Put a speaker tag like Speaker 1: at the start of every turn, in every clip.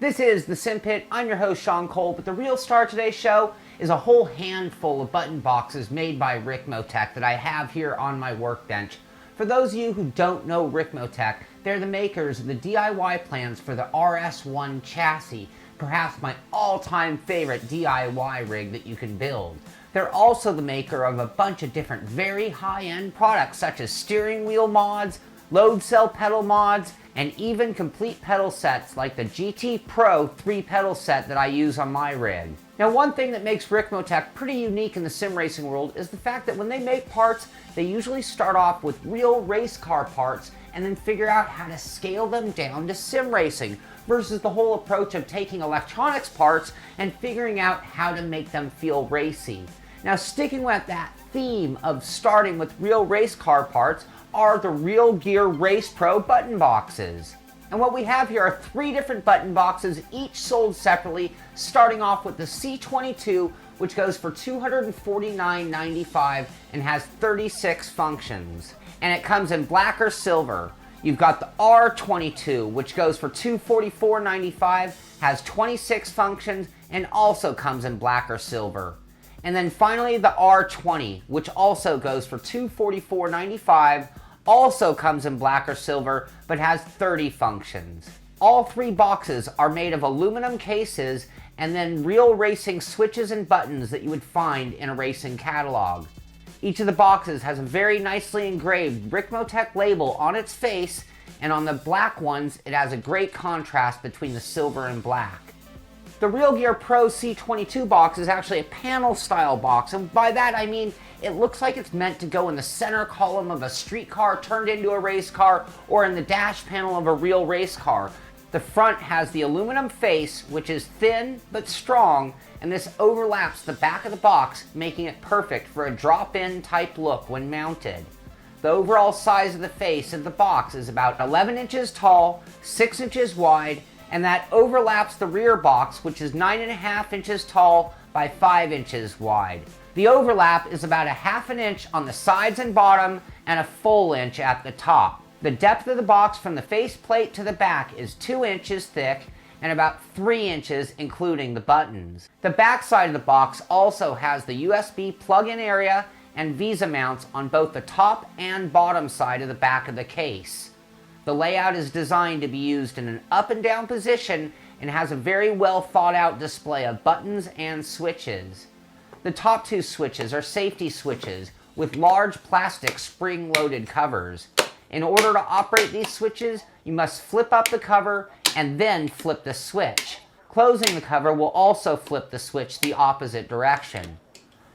Speaker 1: This is the Simpit. I'm your host, Sean Cole, but the real star of today's show is a whole handful of button boxes made by Ricmotech that I have here on my workbench. For those of you who don't know Ricmotech, they're the makers of the DIY plans for the RS1 chassis, perhaps my all-time favorite DIY rig that you can build. They're also the maker of a bunch of different very high-end products such as steering wheel mods, load cell pedal mods, and even complete pedal sets like the GT Pro 3-pedal set that I use on my rig. Now, one thing that makes Ricmotech pretty unique in the sim racing world is the fact that when they make parts, they usually start off with real race car parts and then figure out how to scale them down to sim racing, versus the whole approach of taking electronics parts and figuring out how to make them feel racy. Now, sticking with that theme of starting with real race car parts are the Real Gear Race Pro button boxes. And what we have here are 3 different button boxes, each sold separately, starting off with the C22, which goes for $249.95 and has 36 functions. And it comes in black or silver. You've got the R22, which goes for $244.95, has 26 functions, and also comes in black or silver. And then finally the R20, which also goes for $244.95, also comes in black or silver, but has 30 functions. All 3 boxes are made of aluminum cases and then real racing switches and buttons that you would find in a racing catalog. Each of the boxes has a very nicely engraved Ricmotech label on its face, and on the black ones it has a great contrast between the silver and black. The Real Gear Pro C22 box is actually a panel style box, and by that I mean it looks like it's meant to go in the center column of a street car turned into a race car, or in the dash panel of a real race car. The front has the aluminum face, which is thin but strong, and this overlaps the back of the box, making it perfect for a drop-in type look when mounted. The overall size of the face of the box is about 11 inches tall, 6 inches wide, and that overlaps the rear box, which is 9.5 inches tall by 5 inches wide. The overlap is about 1/2 inch on the sides and bottom and a full inch at the top. The depth of the box from the faceplate to the back is 2 inches thick and about 3 inches including the buttons. The back side of the box also has the USB plug-in area and Visa mounts on both the top and bottom side of the back of the case. The layout is designed to be used in an up and down position and has a very well thought out display of buttons and switches. The top 2 switches are safety switches with large plastic spring-loaded covers. In order to operate these switches, you must flip up the cover and then flip the switch. Closing the cover will also flip the switch the opposite direction.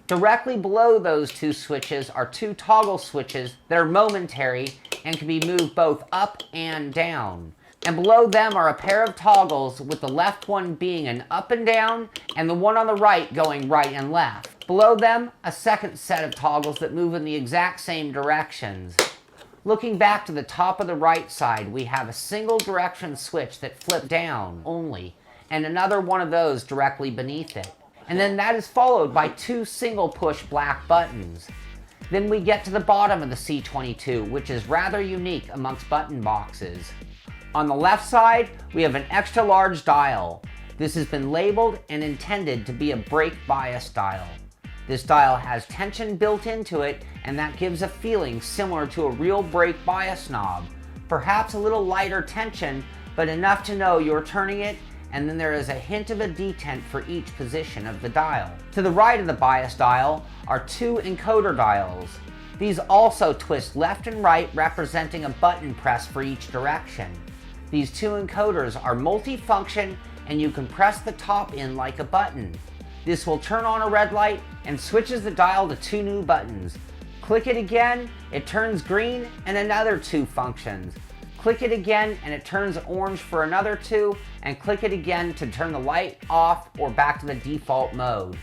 Speaker 1: Directly below those 2 switches are 2 toggle switches that are momentary and can be moved both up and down. And below them are a pair of toggles, with the left one being an up and down and the one on the right going right and left. Below them, a second set of toggles that move in the exact same directions. Looking back to the top of the right side, we have a single direction switch that flips down only, and another one of those directly beneath it. And then that is followed by 2 single push black buttons. Then we get to the bottom of the C22, which is rather unique amongst button boxes. On the left side, we have an extra large dial. This has been labeled and intended to be a brake bias dial. This dial has tension built into it, and that gives a feeling similar to a real brake bias knob. Perhaps a little lighter tension, but enough to know you're turning it, and then there is a hint of a detent for each position of the dial. To the right of the bias dial are 2 encoder dials. These also twist left and right, representing a button press for each direction. These 2 encoders are multifunction, and you can press the top in like a button. This will turn on a red light and switches the dial to 2 new buttons. Click it again, it turns green, and another 2 functions. Click it again and it turns orange for another 2, and click it again to turn the light off or back to the default mode.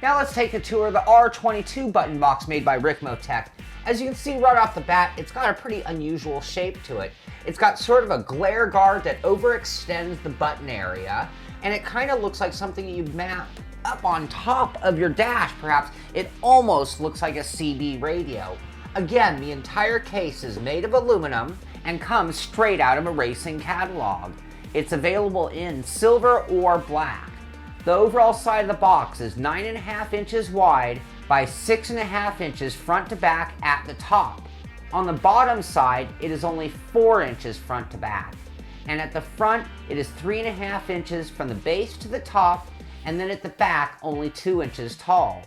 Speaker 1: Now let's take a tour of the R22 button box made by Ricmotech. As you can see right off the bat, it's got a pretty unusual shape to it. It's got sort of a glare guard that overextends the button area, and it kind of looks like something you'd mount up on top of your dash, perhaps. It almost looks like a CB radio. Again, the entire case is made of aluminum and comes straight out of a racing catalog. It's available in silver or black. The overall side of the box is 9.5 inches wide by 6.5 inches front to back at the top. On the bottom side, it is only 4 inches front to back. And at the front, it is 3.5 inches from the base to the top, and then at the back, only 2 inches tall.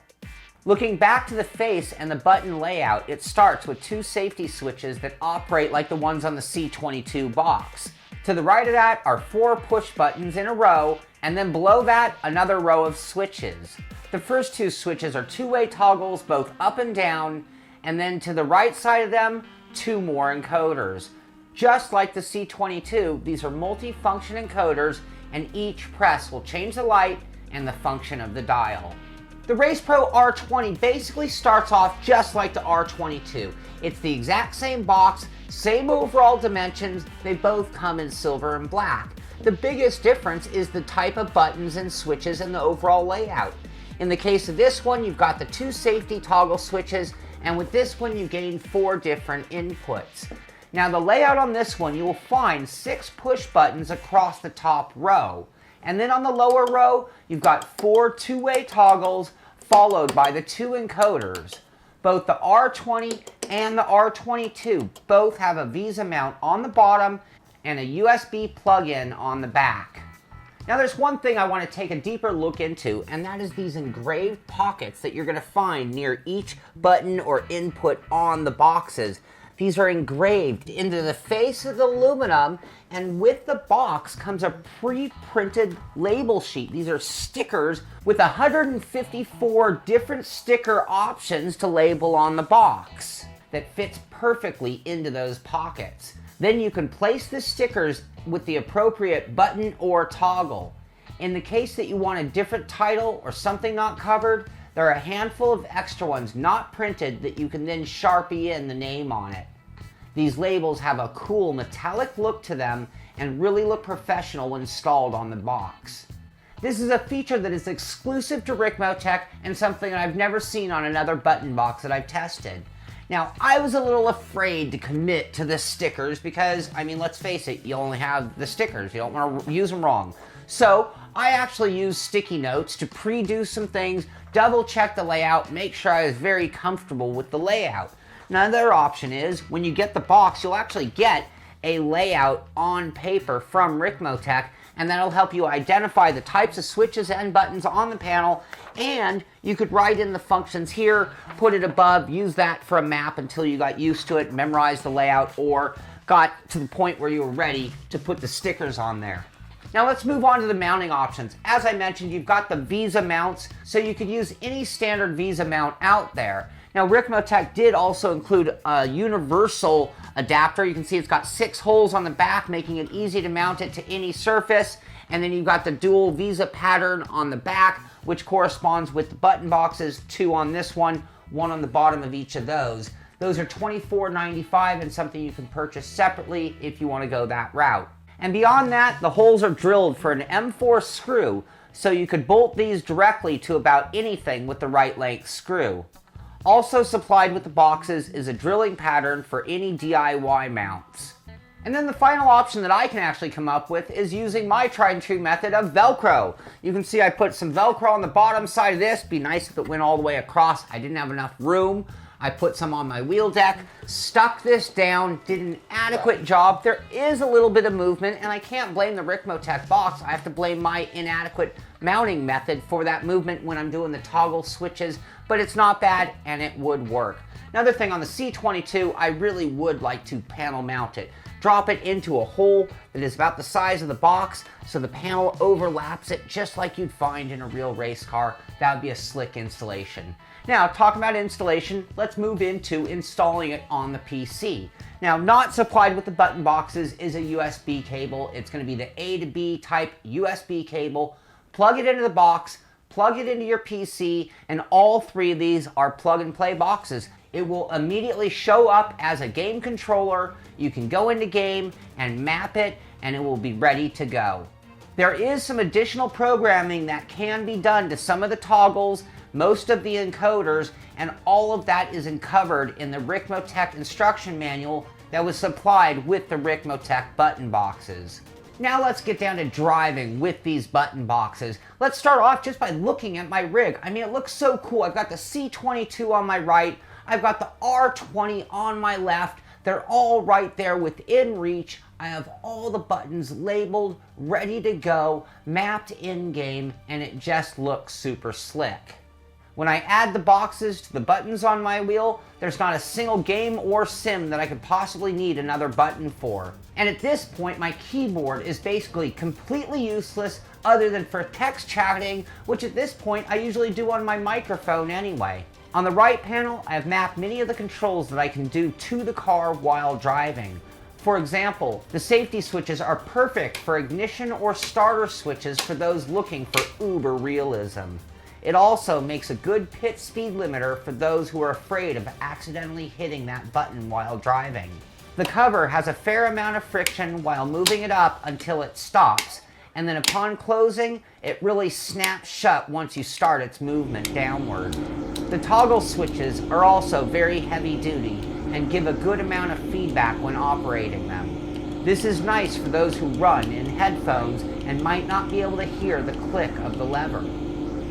Speaker 1: Looking back to the face and the button layout, it starts with 2 safety switches that operate like the ones on the C22 box. To the right of that are 4 push buttons in a row, and then below that, another row of switches. The first 2 switches are two-way toggles, both up and down, and then to the right side of them, 2 more encoders. Just like the C22, these are multi-function encoders, and each press will change the light and the function of the dial. The RacePro R20 basically starts off just like the R22. It's the exact same box, same overall dimensions, they both come in silver and black. The biggest difference is the type of buttons and switches and the overall layout. In the case of this one, you've got the 2 safety toggle switches, and with this one you gain 4 different inputs. Now the layout on this one, you will find 6 push buttons across the top row. And then on the lower row, you've got 4 two-way toggles followed by the 2 encoders. Both the R20 and the R22 both have a Visa mount on the bottom and a USB plug-in on the back. Now there's one thing I want to take a deeper look into, and that is these engraved pockets that you're going to find near each button or input on the boxes. These are engraved into the face of the aluminum, and with the box comes a pre-printed label sheet. These are stickers with 154 different sticker options to label on the box that fits perfectly into those pockets. Then you can place the stickers with the appropriate button or toggle. In the case that you want a different title or something not covered, there are a handful of extra ones not printed that you can then Sharpie in the name on it. These labels have a cool metallic look to them and really look professional when installed on the box. This is a feature that is exclusive to Ricmotech and something I've never seen on another button box that I've tested. Now, I was a little afraid to commit to the stickers because, I mean, let's face it, you only have the stickers. You don't want to use them wrong. So I actually used sticky notes to pre-do some things, double check the layout, make sure I was very comfortable with the layout. Another option is when you get the box, you'll actually get a layout on paper from Ricmotech, and that'll help you identify the types of switches and buttons on the panel, and you could write in the functions here, put it above, use that for a map until you got used to it, memorized the layout, or got to the point where you were ready to put the stickers on there. Now let's move on to the mounting options. As I mentioned, you've got the Visa mounts, so you could use any standard Visa mount out there. Now Ricmotech did also include a universal adapter. You can see it's got 6 holes on the back, making it easy to mount it to any surface. And then you've got the dual Visa pattern on the back, which corresponds with the button boxes, 2 on this one, 1 on the bottom of each of those. Those are $24.95 and something you can purchase separately if you want to go that route. And beyond that, the holes are drilled for an M4 screw, so you could bolt these directly to about anything with the right length screw. Also supplied with the boxes is a drilling pattern for any DIY mounts. And then the final option that I can actually come up with is using my tried and true method of Velcro. You can see I put some Velcro on the bottom side of this. Be nice if it went all the way across. I didn't have enough room. I put some on my wheel deck, stuck this down, did an adequate job. There is a little bit of movement, and I can't blame the Ricmotech box. I have to blame my inadequate mounting method for that movement when I'm doing the toggle switches, but it's not bad and it would work. Another thing on the C22, I really would like to panel mount it. Drop it into a hole that is about the size of the box so the panel overlaps it just like you'd find in a real race car. That would be a slick installation. Now, talking about installation, let's move into installing it on the PC. Now, not supplied with the button boxes is a USB cable. It's going to be the A to B type USB cable. Plug it into the box, plug it into your PC, and all 3 of these are plug and play boxes. It will immediately show up as a game controller. You can go into game and map it, and it will be ready to go. There is some additional programming that can be done to some of the toggles, most of the encoders, and all of that is covered in the Ricmotech instruction manual that was supplied with the Ricmotech button boxes. Now let's get down to driving with these button boxes. Let's start off just by looking at my rig. I mean, it looks so cool. I've got the C22 on my right. I've got the R20 on my left. They're all right there within reach. I have all the buttons labeled, ready to go, mapped in-game, and it just looks super slick. When I add the boxes to the buttons on my wheel, there's not a single game or sim that I could possibly need another button for. And at this point, my keyboard is basically completely useless other than for text chatting, which at this point I usually do on my microphone anyway. On the right panel, I have mapped many of the controls that I can do to the car while driving. For example, the safety switches are perfect for ignition or starter switches for those looking for uber realism. It also makes a good pit speed limiter for those who are afraid of accidentally hitting that button while driving. The cover has a fair amount of friction while moving it up until it stops, and then upon closing, it really snaps shut once you start its movement downward. The toggle switches are also very heavy duty and give a good amount of feedback when operating them. This is nice for those who run in headphones and might not be able to hear the click of the lever.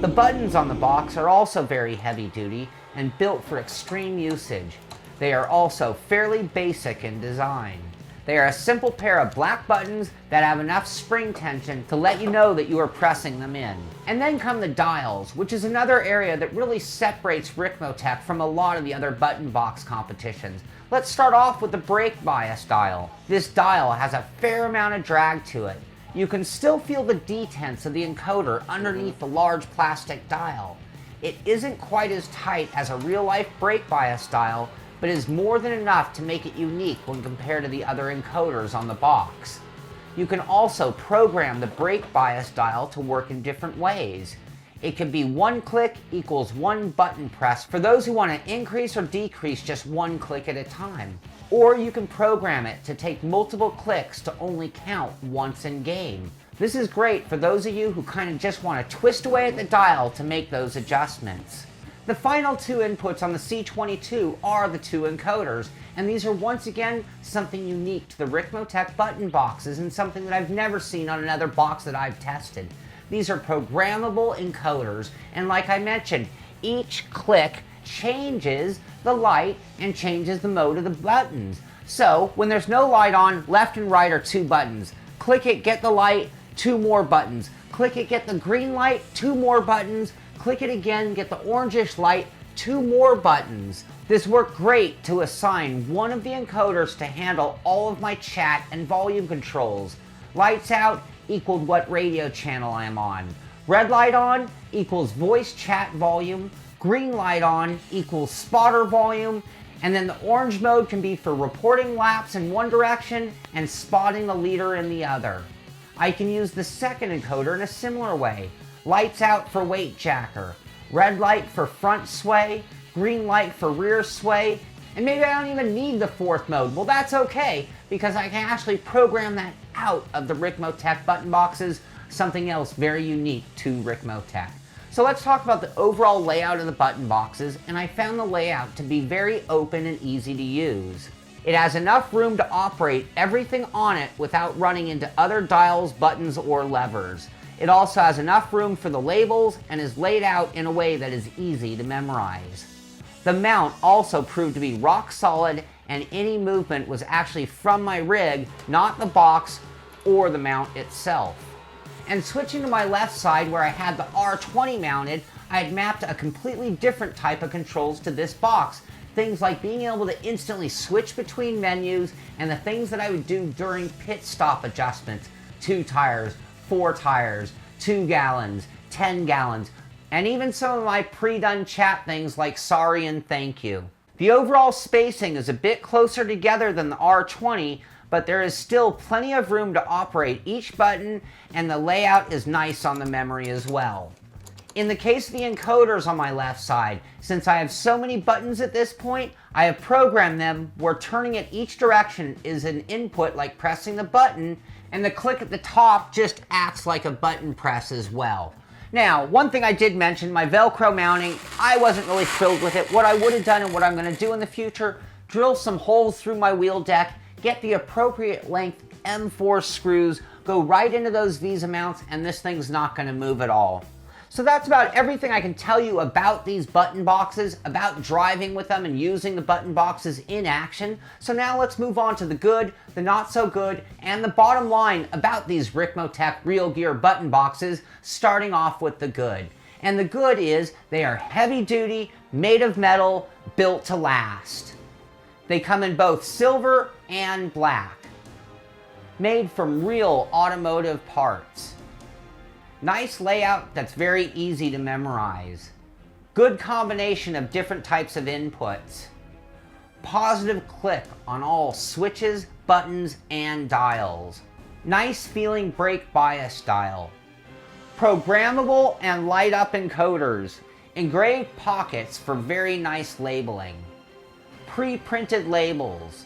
Speaker 1: The buttons on the box are also very heavy duty and built for extreme usage. They are also fairly basic in design. They are a simple pair of black buttons that have enough spring tension to let you know that you are pressing them in. And then come the dials, which is another area that really separates Ricmotech from a lot of the other button box competitions. Let's start off with the brake bias dial. This dial has a fair amount of drag to it. You can still feel the detents of the encoder underneath the large plastic dial. It isn't quite as tight as a real-life brake bias dial, but is more than enough to make it unique when compared to the other encoders on the box. You can also program the brake bias dial to work in different ways. It can be one click equals one button press for those who want to increase or decrease just one click at a time. Or you can program it to take multiple clicks to only count once in game. This is great for those of you who kind of just want to twist away at the dial to make those adjustments. The final two inputs on the C22 are the two encoders, and these are once again something unique to the Ricmotech button boxes and something that I've never seen on another box that I've tested. These are programmable encoders, and like I mentioned, each click changes the light and changes the mode of the buttons. So when there's no light on, left and right are two buttons. Click it, get the light, two more buttons. Click it, get the green light, two more buttons. Click it again, get the orangish light, two more buttons. This worked great to assign one of the encoders to handle all of my chat and volume controls. Lights out equaled what radio channel I'm on. Red light on equals voice chat volume. Green light on equals spotter volume, and then the orange mode can be for reporting laps in one direction and spotting the leader in the other. I can use the second encoder in a similar way. Lights out for weight jacker, red light for front sway, green light for rear sway, and maybe I don't even need the fourth mode. Well, that's okay, because I can actually program that out of the Ricmotech button boxes, something else very unique to Ricmotech. So let's talk about the overall layout of the button boxes, and I found the layout to be very open and easy to use. It has enough room to operate everything on it without running into other dials, buttons, or levers. It also has enough room for the labels and is laid out in a way that is easy to memorize. The mount also proved to be rock solid, and any movement was actually from my rig, not the box or the mount itself. And switching to my left side where I had the R20 mounted, I had mapped a completely different type of controls to this box. Things like being able to instantly switch between menus and the things that I would do during pit stop adjustments. 2 tires, 4 tires, 2 gallons, 10 gallons, and even some of my pre-done chat things like sorry and thank you. The overall spacing is a bit closer together than the R20, but there is still plenty of room to operate each button, and the layout is nice on the memory as well. In the case of the encoders on my left side, since I have so many buttons at this point, I have programmed them where turning it each direction is an input like pressing the button, and the click at the top just acts like a button press as well. Now, one thing I did mention, my Velcro mounting, I wasn't really thrilled with it. What I would have done and what I'm going to do in the future, drill some holes through my wheel deck, get the appropriate length M4 screws go right into those VISA mounts, and this thing's not going to move at all. So that's about everything I can tell you about these button boxes, about driving with them and using the button boxes in action. So now let's move on to the good, the not so good, and the bottom line about these Ricmotech Real Gear button boxes, starting off with the good. And the good is they are heavy duty, made of metal, built to last. They come in both silver and black, made from real automotive parts. Nice layout that's very easy to memorize. Good combination of different types of inputs. Positive click on all switches, buttons, and dials. Nice feeling brake bias dial. Programmable and light up encoders. Engraved pockets for very nice labeling. Pre-printed labels.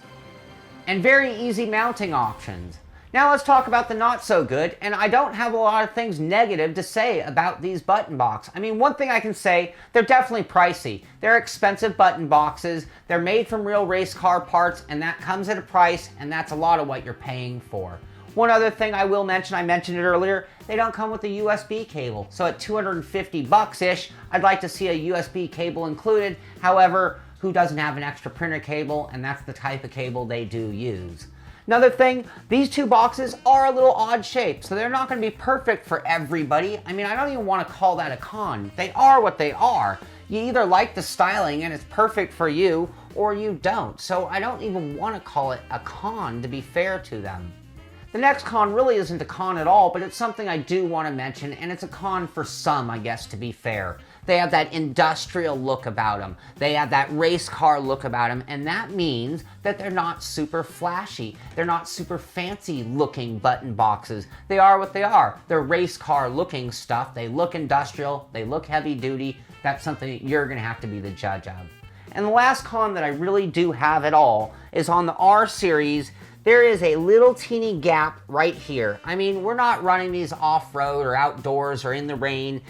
Speaker 1: And very easy mounting options. Now let's talk about the not so good, and I don't have a lot of things negative to say about these button boxes. I mean, one thing I can say, they're definitely pricey. They're expensive button boxes, they're made from real race car parts, and that comes at a price, and that's a lot of what you're paying for. One other thing I will mention, I mentioned it earlier, they don't come with a USB cable. So at 250 bucks-ish, I'd like to see a USB cable included. However, who doesn't have an extra printer cable, and that's the type of cable they do use. Another thing, these two boxes are a little odd shaped, so they're not going to be perfect for everybody. I mean, I don't even want to call that a con. They are what they are. You either like the styling and it's perfect for you, or you don't. So I don't even want to call it a con, to be fair to them. The next con really isn't a con at all, but it's something I do want to mention, and it's a con for some, I guess, to be fair. They have that industrial look about them. They have that race car look about them, and that means that they're not super flashy. They're not super fancy looking button boxes. They are what they are. They're race car looking stuff. They look industrial. They look heavy duty. That's something that you're going to have to be the judge of. And the last con that I really do have at all is on the R series. There is a little teeny gap right here. I mean, we're not running these off-road or outdoors or in the rain.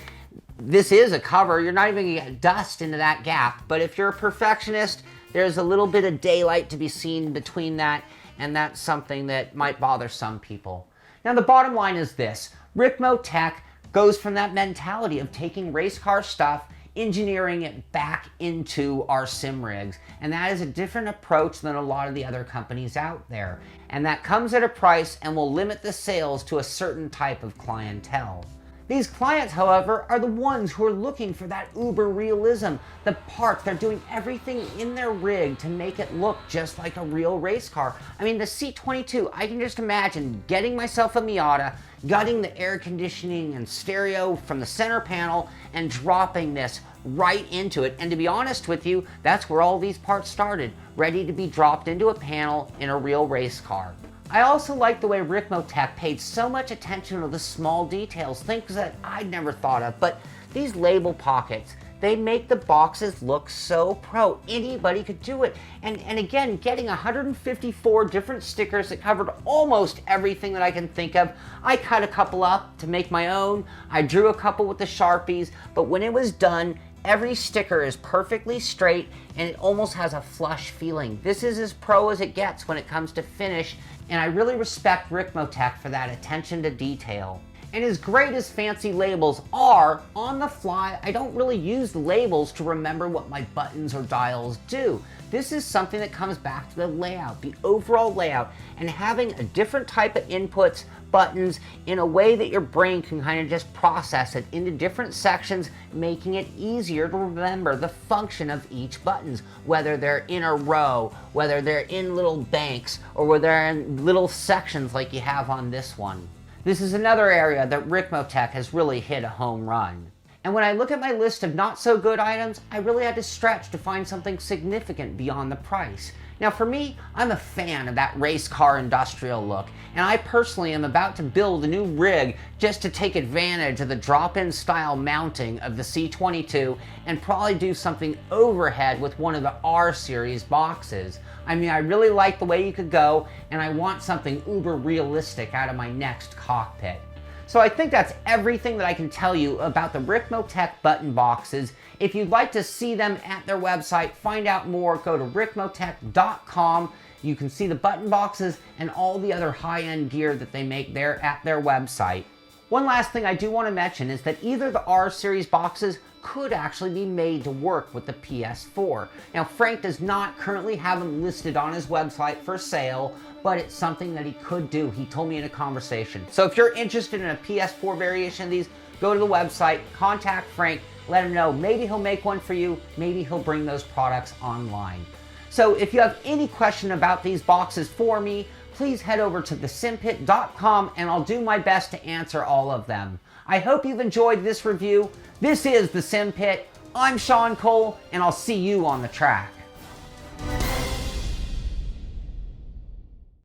Speaker 1: This is a cover. You're not even gonna get dust into that gap. But if you're a perfectionist, there's a little bit of daylight to be seen between that, and that's something that might bother some people. Now, the bottom line is this. Ricmotech goes from that mentality of taking race car stuff, engineering it back into our sim rigs. And that is a different approach than a lot of the other companies out there. And that comes at a price and will limit the sales to a certain type of clientele. These clients, however, are the ones who are looking for that uber realism. The parts, they're doing everything in their rig to make it look just like a real race car. I mean, the C22, I can just imagine getting myself a Miata, gutting the air conditioning and stereo from the center panel, and dropping this right into it. And to be honest with you, that's where all these parts started, ready to be dropped into a panel in a real race car. I also like the way Ricmotech paid so much attention to the small details, things that I'd never thought of, but these label pockets, they make the boxes look so pro. Anybody could do it. And again, getting 154 different stickers that covered almost everything that I can think of. I cut a couple up to make my own. I drew a couple with the Sharpies, but when it was done, every sticker is perfectly straight and it almost has a flush feeling. This is as pro as it gets when it comes to finish, and I really respect Ricmotech for that attention to detail. And as great as fancy labels are, on the fly, I don't really use the labels to remember what my buttons or dials do. This is something that comes back to the layout, the overall layout, and having a different type of inputs, buttons, in a way that your brain can kind of just process it into different sections, making it easier to remember the function of each buttons, whether they're in a row, whether they're in little banks, or whether they're in little sections like you have on this one. This is another area that Ricmotech has really hit a home run. And when I look at my list of not so good items, I really had to stretch to find something significant beyond the price. Now for me, I'm a fan of that race car industrial look, and I personally am about to build a new rig just to take advantage of the drop-in style mounting of the C22 and probably do something overhead with one of the R series boxes. I mean, I really like the way you could go, and I want something uber realistic out of my next cockpit. So I think that's everything that I can tell you about the Ricmotech button boxes. If you'd like to see them at their website, find out more, go to ricmotech.com. You can see the button boxes and all the other high-end gear that they make there at their website. One last thing I do want to mention is that either the R series boxes could actually be made to work with the PS4. Now, Frank does not currently have them listed on his website for sale, but it's something that he could do. He told me in a conversation. So if you're interested in a PS4 variation of these, go to the website, contact Frank, let him know. Maybe he'll make one for you. Maybe he'll bring those products online. So if you have any question about these boxes for me, please head over to thesimpit.com and I'll do my best to answer all of them. I hope you've enjoyed this review. This is the Simpit. I'm Sean Cole, and I'll see you on the track.